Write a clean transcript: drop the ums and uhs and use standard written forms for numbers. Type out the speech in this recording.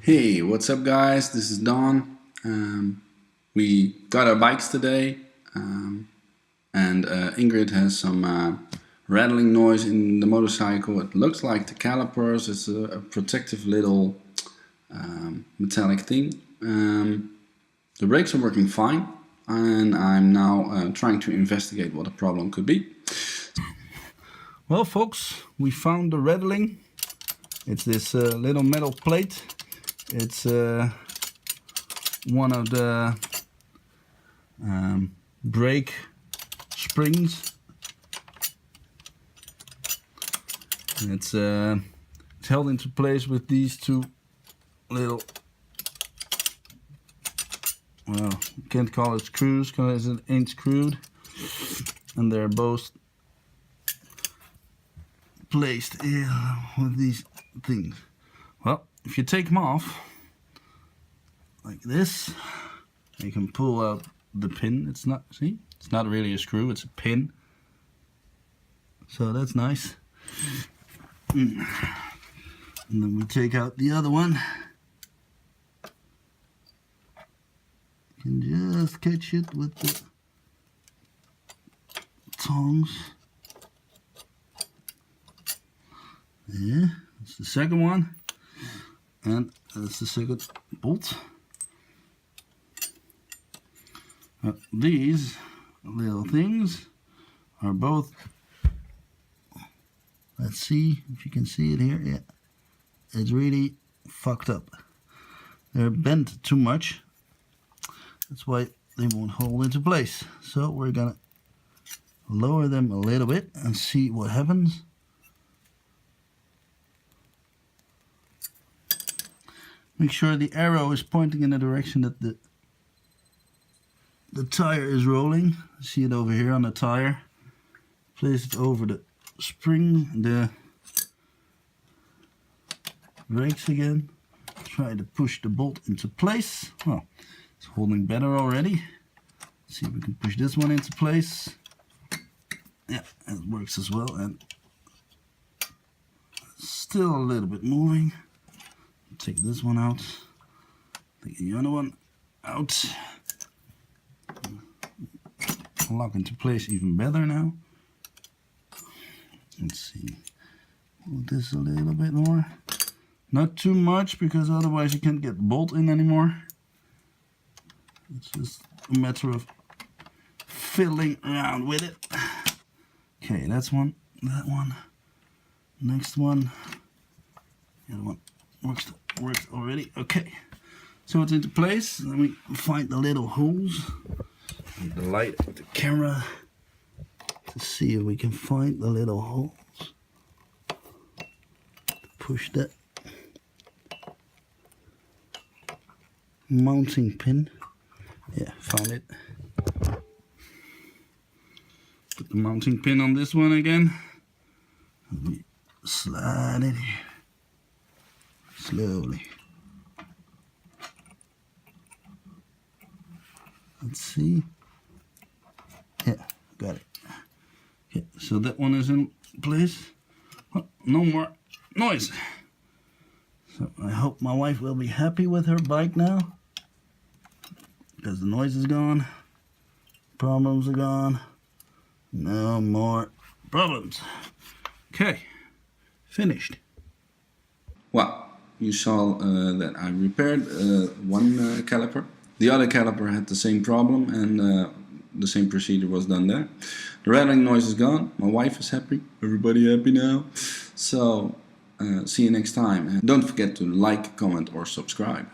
Hey, what's up guys? This is Don. We got our bikes today and Ingrid has some rattling noise in the motorcycle. It looks like the calipers. It's a protective little metallic thing. The brakes are working fine and I'm now trying to investigate what the problem could be. Well folks, we found the rattling. It's this little metal plate. It's one of the brake springs. And it's held into place with these two little, well, you can't call it screws because it ain't screwed, and they're both placed with these things. Well, if you take them off like this, you can pull out the pin. It's not, see, it's not really a screw, it's a pin. So that's nice. And then we take out the other one. You can just catch it with the tongs. Yeah, that's the second one. And that's the second bolt. These little things are both, let's see if you can see it here. Yeah, it's really fucked up. They're bent too much. That's why they won't hold into place. So we're gonna lower them a little bit and see what happens. Make sure the arrow is pointing in the direction that the tire is rolling. See it over here on the tire. Place it over the spring, the brakes again. Try to push the bolt into place. Well, it's holding better already. Let's see if we can push this one into place. Yeah, it works as well, and still a little bit moving. Take this one out, take the other one out, lock into place even better now. Let's see, move this a little bit more, not too much because otherwise you can't get the bolt in anymore. It's just a matter of fiddling around with it. Okay, that's one, that one, next one, the other one. Works already. Okay, so it's into place. Let me find the little holes. Need the light of the camera to see if we can find the little holes. Push that mounting pin. Yeah, found it. Put the mounting pin on this one again. Let me slide it here. Slowly. Let's see. Yeah, got it. Okay, so that one is in place. Oh, no more noise. So I hope my wife will be happy with her bike now, because the noise is gone, problems are gone, no more problems. Okay, finished. Well, you saw that I repaired one caliper. The other caliper had the same problem and the same procedure was done there. The rattling noise is gone. My wife is happy. Everybody happy now. So see you next time. And don't forget to like, comment or subscribe.